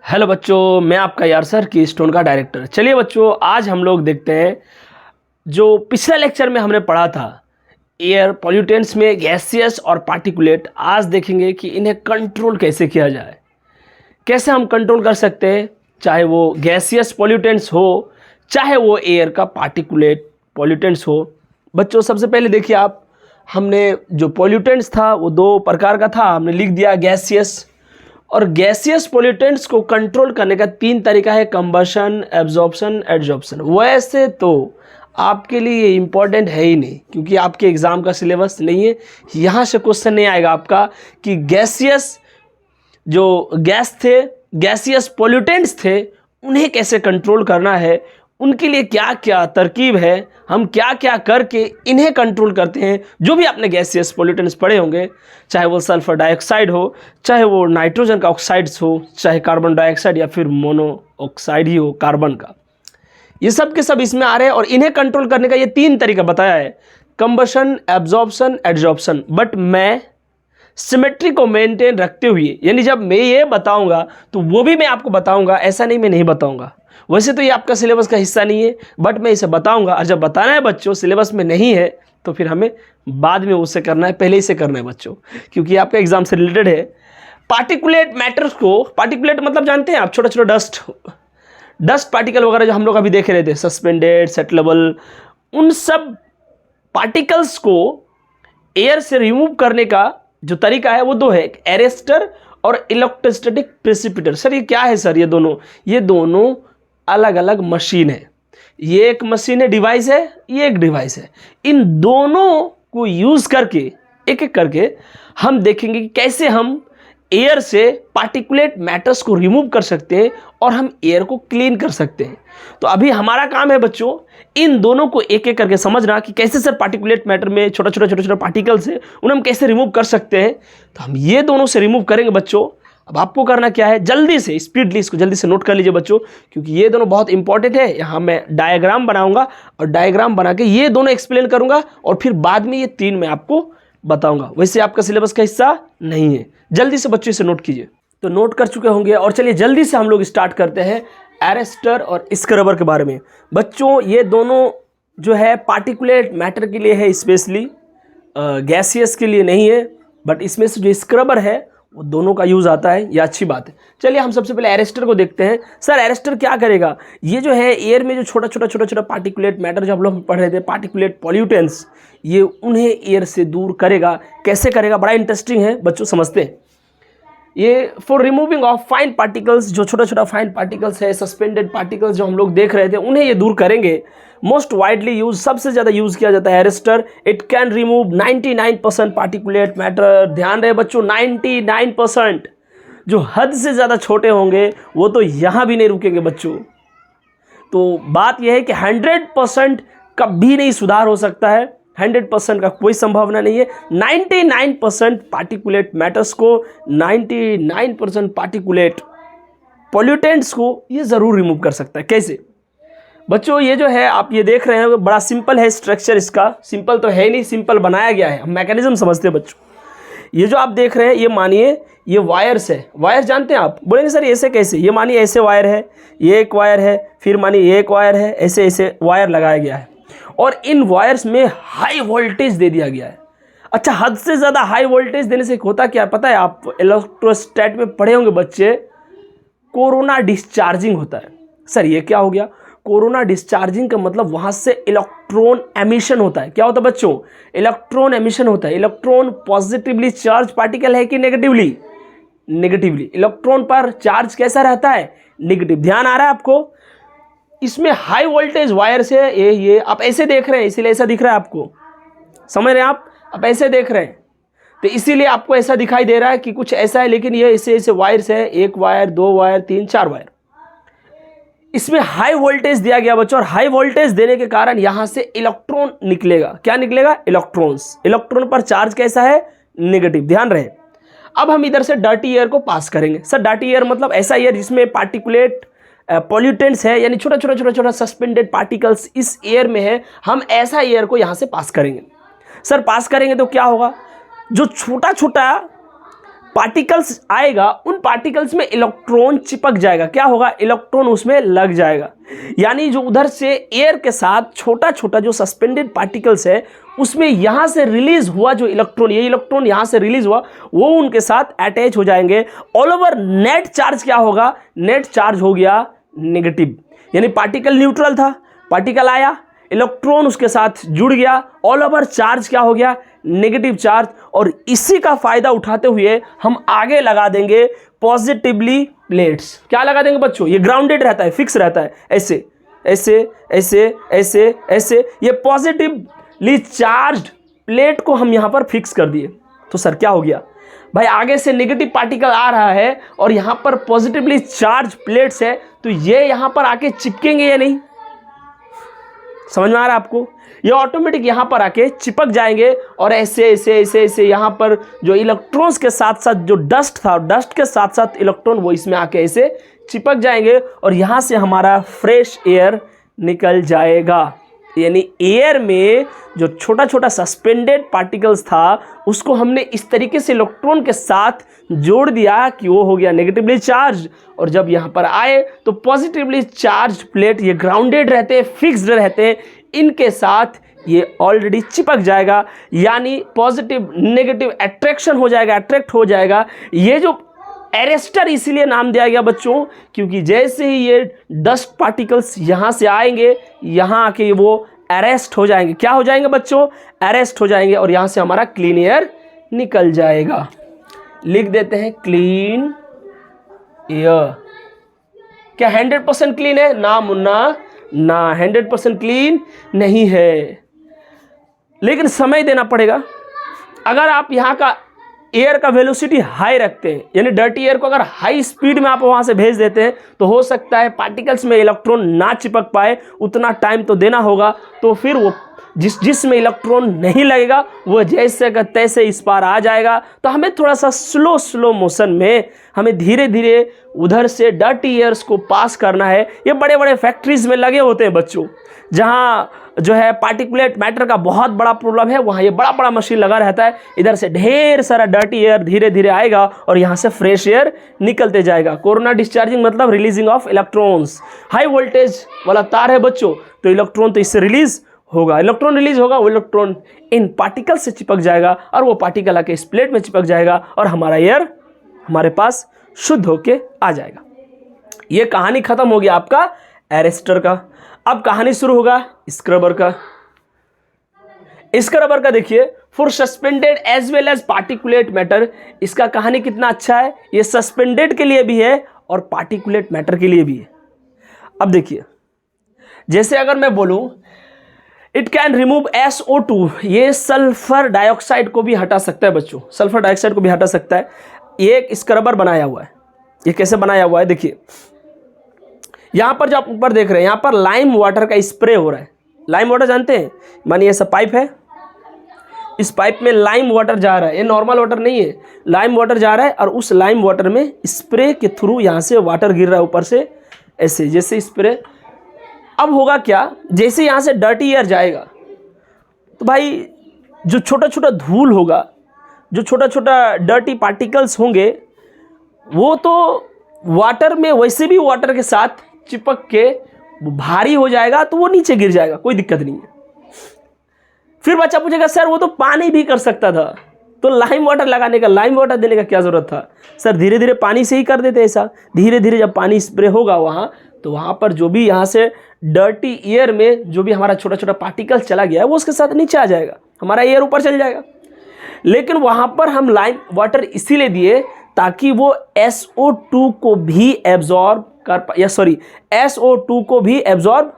Hello बच्चों, मैं आपका यार सर कीस्टोन का डायरेक्टर। चलिए बच्चों, आज हम लोग देखते हैं जो पिछले लेक्चर में हमने पढ़ा था एयर पॉल्यूटेंट्स में गैसियस और पार्टिकुलेट। आज देखेंगे कि इन्हें कंट्रोल कैसे किया जाए, कैसे हम कंट्रोल कर सकते हैं, चाहे वो गैसियस पॉल्यूटेंट्स हो चाहे वो एयर का पार्टिकुलेट पॉल्यूटेंट्स हो। बच्चों सबसे पहले देखिए आप, हमने जो पॉल्यूटेंट्स था वो दो प्रकार का था, हमने लिख दिया गैसियस। और गैसियस पॉल्यूटेंट्स को कंट्रोल करने का तीन तरीका है, कंबशन, एब्जॉर्प्शन, एडजॉर्प्शन। वैसे तो आपके लिए ये इम्पॉर्टेंट है ही नहीं, क्योंकि आपके एग्ज़ाम का सिलेबस नहीं है। यहाँ से क्वेश्चन नहीं आएगा आपका कि गैसियस जो गैस थे, गैसियस पॉल्यूटेंट्स थे, उन्हें कैसे कंट्रोल करना है, उनके लिए क्या क्या तरकीब है, हम क्या क्या करके इन्हें कंट्रोल करते हैं। जो भी आपने गैसियस पॉल्यूटेंट्स पढ़े होंगे, चाहे वो सल्फर डाइऑक्साइड हो, चाहे वो नाइट्रोजन का ऑक्साइड्स हो, चाहे कार्बन डाइऑक्साइड या फिर मोनोऑक्साइड ही हो कार्बन का, ये सब के सब इसमें आ रहे हैं। और इन्हें कंट्रोल करने का ये तीन तरीका बताया है, कंबशन, एब्जॉर्प्शन, एडजॉर्प्शन। बट मैं सिमेट्री को मेंटेन रखते हुए, यानी जब मैं ये बताऊंगा तो वो भी मैं आपको बताऊंगा, ऐसा नहीं मैं नहीं बताऊंगा। वैसे तो ये आपका सिलेबस का हिस्सा नहीं है, बट मैं इसे बताऊंगा। और जब बताना है बच्चों सिलेबस में नहीं है तो फिर हमें बाद में उससे करना है, पहले ही से करना है बच्चों, क्योंकि आपका एग्जाम से रिलेटेड है। पार्टिकुलेट मैटर्स को, पार्टिकुलेट मतलब जानते हैं आप, छोटा छोटा डस्ट पार्टिकल वगैरह जो हम लोग अभी देख रहे थे, सस्पेंडेड, सेटलेबल, उन सब पार्टिकल्स को एयर से रिमूव करने का जो तरीका है वो दो है, एक एरेस्टर और इलेक्ट्रोस्टैटिक प्रेसिपिटेटर। सर ये क्या है सर? ये दोनों अलग अलग मशीन है। ये एक मशीन है, डिवाइस है, ये एक डिवाइस है। इन दोनों को यूज करके एक एक करके हम देखेंगे कि कैसे हम एयर से पार्टिकुलेट मैटर्स को रिमूव कर सकते हैं और हम एयर को क्लीन कर सकते हैं। तो अभी हमारा काम है बच्चों इन दोनों को एक एक करके समझना कि कैसे सर पार्टिकुलेट मैटर में छोटा छोटा पार्टिकल्स है, उन्हें हम कैसे रिमूव कर सकते हैं। तो हम ये दोनों से रिमूव करेंगे बच्चों। अब आपको करना क्या है, जल्दी से स्पीडली इसको जल्दी से नोट कर लीजिए बच्चों, क्योंकि ये दोनों बहुत इंपॉर्टेंट है। यहाँ मैं डायग्राम बनाऊंगा और डायग्राम बना के ये दोनों एक्सप्लेन करूंगा और फिर बाद में ये तीन मैं आपको बताऊंगा। वैसे आपका सिलेबस का हिस्सा नहीं है। जल्दी से बच्चों इसे नोट कीजिए। तो नोट कर चुके होंगे और चलिए जल्दी से हम लोग स्टार्ट करते हैं एरेस्टर और स्क्रबर के बारे में। बच्चों ये दोनों जो है पार्टिकुलेट मैटर के लिए है, स्पेशली गैसियस के लिए नहीं है। बट इसमें से जो स्क्रबर है वो दोनों का यूज़ आता है, ये अच्छी बात है। चलिए हम सबसे पहले एरेस्टर को देखते हैं। सर एरेस्टर क्या करेगा? ये जो है एयर में जो छोटा छोटा पार्टिकुलेट मैटर जो हम लोग पढ़ रहे थे, पार्टिकुलेट पॉल्यूटेंट्स, ये उन्हें एयर से दूर करेगा। कैसे करेगा? बड़ा इंटरेस्टिंग है बच्चों, समझते हैं। ये for removing of fine particles, जो छोटा फाइन पार्टिकल्स है, सस्पेंडेड पार्टिकल्स जो हम लोग देख रहे थे, उन्हें ये दूर करेंगे। मोस्ट वाइडली यूज, सबसे ज़्यादा यूज़ किया जाता है arrester. It can remove 99% particulate matter. ध्यान रहे बच्चों, 99%। जो हद से ज़्यादा छोटे होंगे वो तो यहाँ भी नहीं रुकेंगे बच्चों। तो बात यह है कि 100% कभी नहीं सुधार हो सकता है, 100% का कोई संभावना नहीं है। 99% पार्टिकुलेट मैटर्स को, 99% पार्टिकुलेट पॉल्यूटेंट्स को ये ज़रूर रिमूव कर सकता है। कैसे बच्चों? ये जो है आप ये देख रहे हैं, बड़ा सिंपल है स्ट्रक्चर इसका। सिंपल तो है नहीं, सिंपल बनाया गया है, हम मैकेनिज्म समझते हैं बच्चों। ये जो आप देख रहे हैं, ये मानिए ये वायर्स है। वायर जानते हैं आप? बोलेंगे सर ऐसे कैसे? ये मानिए ऐसे वायर है, ये एक वायर है, फिर मानिए ये एक वायर है, ऐसे ऐसे वायर लगाया गया है और इन वायर्स में हाई वोल्टेज दे दिया गया है। अच्छा, हद से ज़्यादा हाई वोल्टेज देने से होता क्या पता है? आप इलेक्ट्रोस्टैट में पढ़े होंगे बच्चे, कोरोना डिस्चार्जिंग होता है। सर ये क्या हो गया? कोरोना डिस्चार्जिंग का मतलब वहाँ से इलेक्ट्रॉन एमिशन होता है। क्या होता है बच्चों? इलेक्ट्रॉन एमिशन होता है। इलेक्ट्रॉन पॉजिटिवली चार्ज पार्टिकल है कि नेगेटिवली? नेगेटिवली। इलेक्ट्रॉन पर चार्ज कैसा रहता है? नेगेटिव। ध्यान आ रहा है आपको? इसमें हाई वोल्टेज वायर से ये आप ऐसे देख रहे हैं, इसीलिए ऐसा दिख रहा है आपको, समझ रहे हैं आप ऐसे देख रहे हैं तो इसीलिए आपको ऐसा दिखाई दे रहा है कि कुछ ऐसा है, लेकिन ये ऐसे ऐसे वायर्स है, एक वायर, दो वायर, तीन, चार वायर। इसमें हाई वोल्टेज दिया गया बच्चों, और हाई वोल्टेज देने के कारण यहां से इलेक्ट्रॉन निकलेगा। क्या निकलेगा? इलेक्ट्रॉन्स। इलेक्ट्रॉन पर चार्ज कैसा है? नेगेटिव। ध्यान रहे। अब हम इधर से डर्टी एयर को पास करेंगे। सर डर्टी एयर मतलब ऐसा एयर जिसमें पार्टिकुलेट पॉल्यूटेंट्स है, यानी छोटा सस्पेंडेड पार्टिकल्स इस एयर में है। हम ऐसा एयर को यहां से पास करेंगे। सर पास करेंगे तो क्या होगा? जो छोटा पार्टिकल्स आएगा, उन पार्टिकल्स में इलेक्ट्रॉन चिपक जाएगा। क्या होगा? इलेक्ट्रॉन उसमें लग जाएगा। यानी जो उधर से एयर के साथ छोटा छोटा जो सस्पेंडेड पार्टिकल्स है, उसमें यहाँ से रिलीज हुआ जो इलेक्ट्रॉन, ये इलेक्ट्रॉन यहाँ से रिलीज हुआ, वो उनके साथ अटैच हो जाएंगे। ऑल ओवर नेट चार्ज क्या होगा? नेट चार्ज हो गया नेगेटिव। यानी पार्टिकल न्यूट्रल था, पार्टिकल आया, इलेक्ट्रॉन उसके साथ जुड़ गया, ऑल ओवर चार्ज क्या हो गया? Negative charge. और इसी का फायदा उठाते हुए हम आगे लगा देंगे पॉजिटिवली प्लेट्स। क्या लगा देंगे बच्चों? ये ग्राउंडेड रहता है, फिक्स रहता है, ऐसे ऐसे ऐसे ऐसे ऐसे। ये पॉजिटिवली चार्ज्ड प्लेट को हम यहां पर फिक्स कर दिए। तो सर क्या हो गया भाई? आगे से नेगेटिव पार्टिकल आ रहा है और यहां पर पॉजिटिवली चार्ज प्लेट्स है, तो ये यहां पर आके चिपकेंगे या नहीं? समझ में आ रहा है आपको? ये ऑटोमेटिक यहां पर आके चिपक जाएंगे और ऐसे ऐसे ऐसे ऐसे यहां पर जो इलेक्ट्रॉन्स के साथ साथ जो डस्ट था, डस्ट के साथ साथ इलेक्ट्रॉन, वो इसमें आके ऐसे चिपक जाएंगे और यहां से हमारा फ्रेश एयर निकल जाएगा। यानी एयर में जो छोटा छोटा सस्पेंडेड पार्टिकल्स था, उसको हमने इस तरीके से इलेक्ट्रॉन के साथ जोड़ दिया कि वो हो गया नेगेटिवली चार्ज। और जब यहाँ पर आए तो पॉजिटिवली चार्ज प्लेट, ये ग्राउंडेड रहते हैं, फिक्स्ड रहते हैं, इनके साथ ये ऑलरेडी चिपक जाएगा। यानी पॉजिटिव नेगेटिव अट्रैक्शन हो जाएगा, अट्रैक्ट हो जाएगा। ये जो एरेस्टर इसीलिए नाम दिया गया बच्चों, क्योंकि जैसे ही ये डस्ट पार्टिकल्स यहाँ से आएंगे, यहाँ आके वो अरेस्ट हो जाएंगे। क्या हो जाएंगे बच्चों? अरेस्ट हो जाएंगे और यहाँ से हमारा क्लीन एयर निकल जाएगा। लिख देते हैं क्लीन एयर। क्या 100% क्लीन है? ना मुन्ना, ना 100% क्लीन नहीं है, लेकिन समय देना पड़ेगा। अगर आप यहाँ का एयर का वेलोसिटी हाई रखते हैं, यानी डर्टी एयर को अगर हाई स्पीड में आप वहाँ से भेज देते हैं, तो हो सकता है पार्टिकल्स में इलेक्ट्रॉन ना चिपक पाए, उतना टाइम तो देना होगा। तो फिर वो जिसमें इलेक्ट्रॉन नहीं लगेगा, वो जैसे का तैसे इस पार आ जाएगा। तो हमें थोड़ा सा स्लो मोशन में हमें धीरे धीरे उधर से डर्टी एयर्स को पास करना है। ये बड़े बड़े फैक्ट्रीज में लगे होते हैं बच्चों, जहाँ जो है पार्टिकुलेट मैटर का बहुत बड़ा प्रॉब्लम है, वहाँ ये बड़ा बड़ा मशीन लगा रहता है। इधर से ढेर सारा डर्टी एयर धीरे धीरे आएगा और यहाँ से फ्रेश एयर निकलते जाएगा। कोरोना डिस्चार्जिंग मतलब releasing of electrons. High voltage वाला तार है बच्चों, तो इलेक्ट्रॉन तो इससे रिलीज होगा, इलेक्ट्रॉन रिलीज होगा, वो इलेक्ट्रॉन इन पार्टिकल से चिपक जाएगा और वो पार्टिकल आके इस प्लेट में चिपक जाएगा और हमारा एयर हमारे पास शुद्ध होके आ जाएगा। ये कहानी खत्म हो गया आपका एरेस्टर का। अब कहानी शुरू होगा स्क्रबर का। स्क्रबर का देखिए, for suspended as well as particulate matter. इसका कहानी कितना अच्छा है, ये सस्पेंडेड के लिए भी है और पार्टिकुलेट मैटर के लिए भी है। अब देखिए, जैसे अगर मैं बोलूं इट कैन रिमूव SO2, ये सल्फर डाइऑक्साइड को भी हटा सकता है बच्चों, सल्फर डाइऑक्साइड को भी हटा सकता है। ये एक स्क्रबर बनाया हुआ है। ये कैसे बनाया हुआ है? देखिए, यहां पर जो आप ऊपर देख रहे हैं, यहां पर लाइम वाटर का स्प्रे हो रहा है। लाइम वाटर जानते हैं? मानिए ऐसा पाइप है, इस पाइप में लाइम वाटर जा रहा है, ये नॉर्मल वाटर नहीं है, लाइम वाटर जा रहा है और उस लाइम वाटर में स्प्रे के थ्रू यहां से वाटर गिर रहा है ऊपर से, ऐसे जैसे स्प्रे। अब होगा क्या, जैसे यहाँ से डर्टी एयर जाएगा तो भाई जो छोटा छोटा धूल होगा, जो छोटा छोटा डर्टी पार्टिकल्स होंगे, वो तो वाटर में वैसे भी वाटर के साथ चिपक के भारी हो जाएगा, तो वो नीचे गिर जाएगा, कोई दिक्कत नहीं है। फिर बच्चा पूछेगा सर वो तो पानी भी कर सकता था, तो लाइम वाटर लगाने का, लाइम वाटर देने का क्या ज़रूरत था? सर धीरे धीरे पानी से ही कर देते ऐसा। धीरे धीरे जब पानी स्प्रे होगा वहाँ, तो वहाँ पर जो भी यहाँ से डर्टी एयर में जो भी हमारा छोटा छोटा पार्टिकल चला गया है, वो उसके साथ नीचे आ जाएगा, हमारा एयर ऊपर चल जाएगा। लेकिन वहाँ पर हम लाइम वाटर इसीलिए दिए ताकि वो SO2 को भी एब्जॉर्ब कर पाए, या सॉरी SO2 को भी एब्जॉर्ब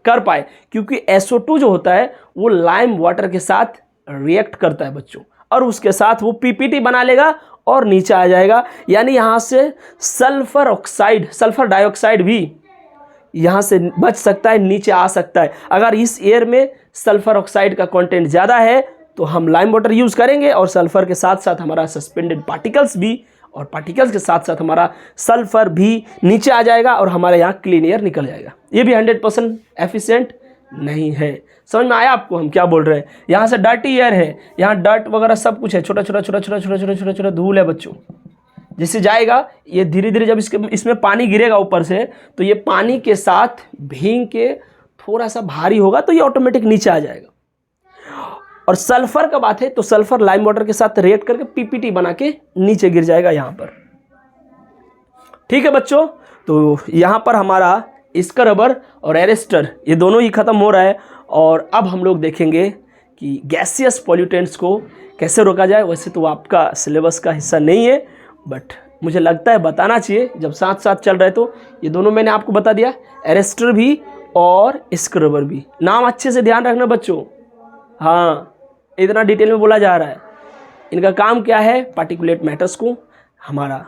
कर पाए, क्योंकि SO2 जो होता है वो लाइम वाटर के साथ रिएक्ट करता है बच्चों, और उसके साथ वो PPT बना लेगा और नीचे आ जाएगा। यानी यहाँ से सल्फर ऑक्साइड, सल्फर डाइऑक्साइड भी यहाँ से बच सकता है, नीचे आ सकता है। अगर इस एयर में सल्फर ऑक्साइड का कंटेंट ज़्यादा है तो हम लाइम वाटर यूज़ करेंगे, और सल्फर के साथ साथ हमारा सस्पेंडेड पार्टिकल्स भी, और पार्टिकल्स के साथ साथ हमारा सल्फर भी नीचे आ जाएगा और हमारे यहाँ क्लीन एयर निकल जाएगा। ये भी 100% एफिशिएंट नहीं है। समझ में आया आपको हम क्या बोल रहे हैं? यहाँ से डर्टी एयर है, यहाँ डर्ट वगैरह सब कुछ है, छोटा छोटा छोटा छोटा छोटा छोटा छोटा छोटा धूल है बच्चों। जैसे जाएगा ये धीरे धीरे, जब इसमें पानी गिरेगा ऊपर से तो ये पानी के साथ भीग के थोड़ा सा भारी होगा तो ये ऑटोमेटिक नीचे आ जाएगा। और सल्फर का बात है तो सल्फर लाइम वाटर के साथ रिएक्ट करके पीपीटी बना के नीचे गिर जाएगा यहाँ पर। ठीक है बच्चों, तो यहाँ पर हमारा स्क्रबर और एरेस्टर ये दोनों ही खत्म हो रहा है। और अब हम लोग देखेंगे कि गैसियस पॉल्यूटेंट्स को कैसे रोका जाए। वैसे तो आपका सिलेबस का हिस्सा नहीं है, बट मुझे लगता है बताना चाहिए जब साथ साथ चल रहे। तो ये दोनों मैंने आपको बता दिया, एरेस्टर भी और स्क्रबर भी। नाम अच्छे से ध्यान रखना बच्चों, हाँ इतना डिटेल में बोला जा रहा है। इनका काम क्या है, पार्टिकुलेट मैटर्स को हमारा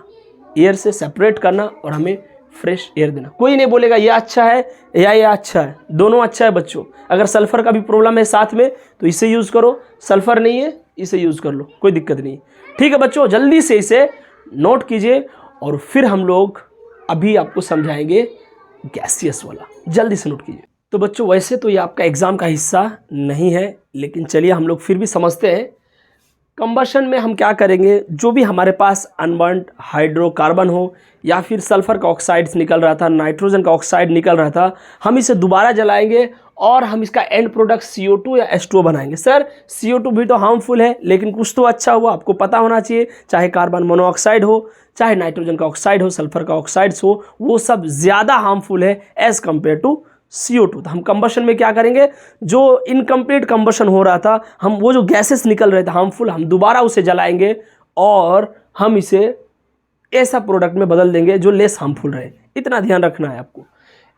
एयर से सेपरेट करना और हमें फ्रेश एयर देना। कोई नहीं बोलेगा ये अच्छा है या ये अच्छा है, दोनों अच्छा है बच्चों। अगर सल्फ़र का भी प्रॉब्लम है साथ में तो इसे यूज़ करो, सल्फ़र नहीं है इसे यूज़ कर लो, कोई दिक्कत नहीं। ठीक है बच्चों, जल्दी से इसे नोट कीजिए और फिर हम लोग अभी आपको समझाएंगे गैसियस वाला। जल्दी से नोट कीजिए। तो बच्चों वैसे तो ये आपका एग्ज़ाम का हिस्सा नहीं है, लेकिन चलिए हम लोग फिर भी समझते हैं। कंबशन में हम क्या करेंगे, जो भी हमारे पास अनबर्न्ड हाइड्रोकार्बन हो या फिर सल्फ़र का ऑक्साइड्स निकल रहा था, नाइट्रोजन का ऑक्साइड निकल रहा था, हम इसे दोबारा जलाएंगे और हम इसका एंड प्रोडक्ट CO2 या H2O बनाएंगे। सर CO2 भी तो हार्मफुल है, लेकिन कुछ तो अच्छा हुआ, आपको पता होना चाहिए। चाहे कार्बन मोनोऑक्साइड हो, चाहे नाइट्रोजन का ऑक्साइड हो, सल्फ़र का ऑक्साइड्स हो, वो सब ज़्यादा हार्मफुल है एज़ कम्पेयर टू CO2। तो हम कंबशन में क्या करेंगे, जो इनकम्प्लीट कंबशन हो रहा था, हम वो जो गैसेस निकल रहे थे हार्मफुल, हम दोबारा उसे जलाएंगे और हम इसे ऐसा प्रोडक्ट में बदल देंगे जो लेस हार्मफुल रहे। इतना ध्यान रखना है आपको।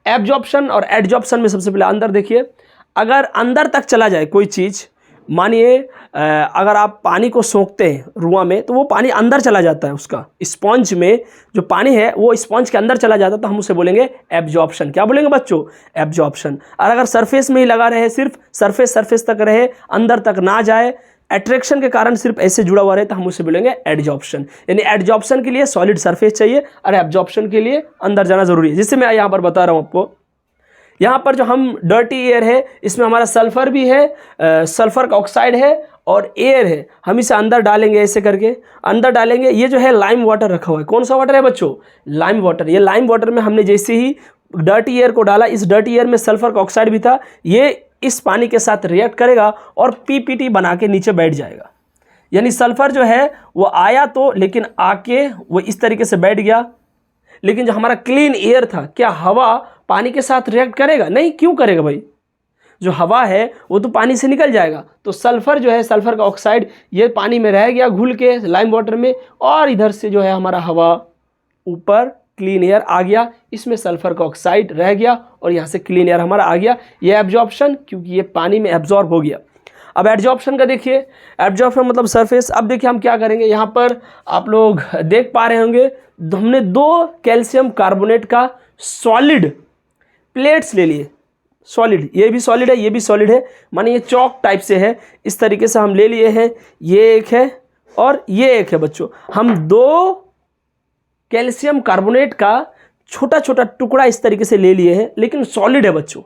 एब्जॉर्प्शन और एडजॉर्प्शन में सबसे पहले अंदर देखिए, अगर अंदर तक चला जाए कोई चीज़, मानिए अगर आप पानी को सोखते हैं रुआ में तो वो पानी अंदर चला जाता है, उसका स्पॉन्ज में जो पानी है वो स्पॉन्ज के अंदर चला जाता है, तो हम उसे बोलेंगे एब्जॉर्प्शन। क्या बोलेंगे बच्चों, एब्जॉर्प्शन। और अगर सरफेस में ही लगा रहे, सिर्फ सरफेस तक रहे, अंदर तक ना जाए, अट्रैक्शन के कारण सिर्फ ऐसे जुड़ा हुआ रहे, तो हम उसे बोलेंगे एडजॉर्प्शन। यानी एडजॉर्प्शन के लिए सॉलिड सरफेस चाहिए और एब्जॉर्प्शन के लिए अंदर जाना जरूरी है, जिससे मैं यहाँ पर बता रहा हूँ आपको। यहाँ पर जो हम डर्टी एयर है इसमें हमारा सल्फ़र भी है, सल्फ़र का ऑक्साइड है और एयर है। हम इसे अंदर डालेंगे, ऐसे करके अंदर डालेंगे। ये जो है लाइम वाटर रखा हुआ है, कौन सा वाटर है बच्चों, लाइम वाटर। ये लाइम वाटर में हमने जैसे ही डर्टी एयर को डाला, इस डर्टी एयर में सल्फ़र का ऑक्साइड भी था, ये इस पानी के साथ रिएक्ट करेगा और पीपीटी बना के नीचे बैठ जाएगा। यानी सल्फ़र जो है वो आया तो, लेकिन आके वो इस तरीके से बैठ गया। लेकिन जो हमारा क्लीन एयर था, क्या हवा पानी के साथ रिएक्ट करेगा? नहीं। क्यों करेगा भाई, जो हवा है वो तो पानी से निकल जाएगा। तो सल्फ़र जो है, सल्फ़र का ऑक्साइड, ये पानी में रह गया घुल के लाइम वाटर में, और इधर से जो है हमारा हवा ऊपर क्लीन एयर आ गया, इसमें सल्फ़र का ऑक्साइड रह गया और यहाँ से क्लीन एयर हमारा आ गया। ये एब्जॉर्प्शन, क्योंकि ये पानी में एब्जॉर्ब हो गया। अब एडजॉर्प्शन का देखिए, एडजॉर्प्शन मतलब सरफेस। अब देखिए हम क्या करेंगे, यहाँ पर आप लोग देख पा रहे होंगे हमने 2 कैल्शियम कार्बोनेट का सॉलिड प्लेट्स ले लिए। सॉलिड, ये भी सॉलिड है, ये भी सॉलिड है, माने ये चौक टाइप से है, इस तरीके से हम ले लिए हैं। ये एक है और ये एक है बच्चों। हम 2 कैल्शियम कार्बोनेट का छोटा छोटा टुकड़ा इस तरीके से ले लिए हैं, लेकिन सॉलिड है बच्चों।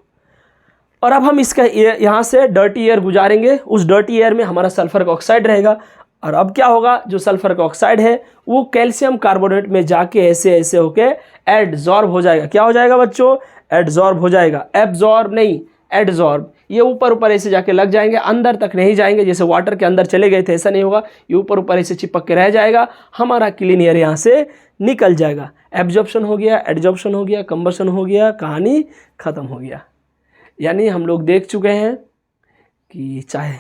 और अब हम इसका यहाँ से डर्टी एयर गुजारेंगे, उस डर्टी एयर में हमारा सल्फ़र का ऑक्साइड रहेगा। और अब क्या होगा, जो सल्फ़र का ऑक्साइड है वो कैल्शियम कार्बोनेट में जाके ऐसे ऐसे होके एडजॉर्ब हो जाएगा। क्या हो जाएगा बच्चों, एडजॉर्ब हो जाएगा। एब्जॉर्ब नहीं, एडजॉर्ब। ये ऊपर ऊपर ऐसे जाके लग जाएंगे, अंदर तक नहीं जाएंगे। जैसे वाटर के अंदर चले गए थे ऐसा नहीं होगा, ये ऊपर ऊपर ऐसे चिपक के रह जाएगा, हमारा क्लीन एयर यहाँ से निकल जाएगा। एब्जॉर्प्शन हो गया, एडजॉर्प्शन हो गया, कंबशन हो गया, कहानी ख़त्म हो गया। यानी हम लोग देख चुके हैं कि चाहे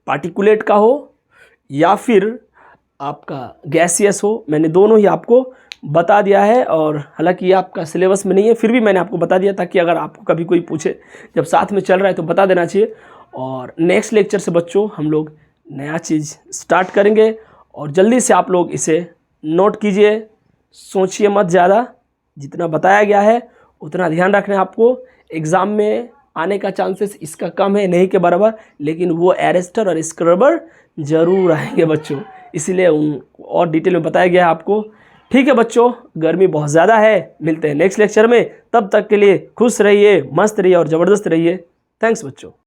पार्टिकुलेट का हो या फिर आपका गैसियस हो, मैंने दोनों ही आपको बता दिया है। और हालांकि ये आपका सिलेबस में नहीं है, फिर भी मैंने आपको बता दिया ताकि अगर आपको कभी कोई पूछे जब साथ में चल रहा है तो बता देना चाहिए। और नेक्स्ट लेक्चर से बच्चों हम लोग नया चीज़ स्टार्ट करेंगे और जल्दी से आप लोग इसे नोट कीजिए, सोचिए मत ज़्यादा, जितना बताया गया है उतना ध्यान रखना है आपको। एग्ज़ाम में आने का चांसेस इसका कम है, नहीं के बराबर, लेकिन वो एरेस्टर और स्क्रबर ज़रूर आएंगे बच्चों, इसीलिए उन और डिटेल में बताया गया है आपको। ठीक है बच्चों, गर्मी बहुत ज़्यादा है, मिलते हैं नेक्स्ट लेक्चर में। तब तक के लिए खुश रहिए, मस्त रहिए और ज़बरदस्त रहिए। थैंक्स बच्चों।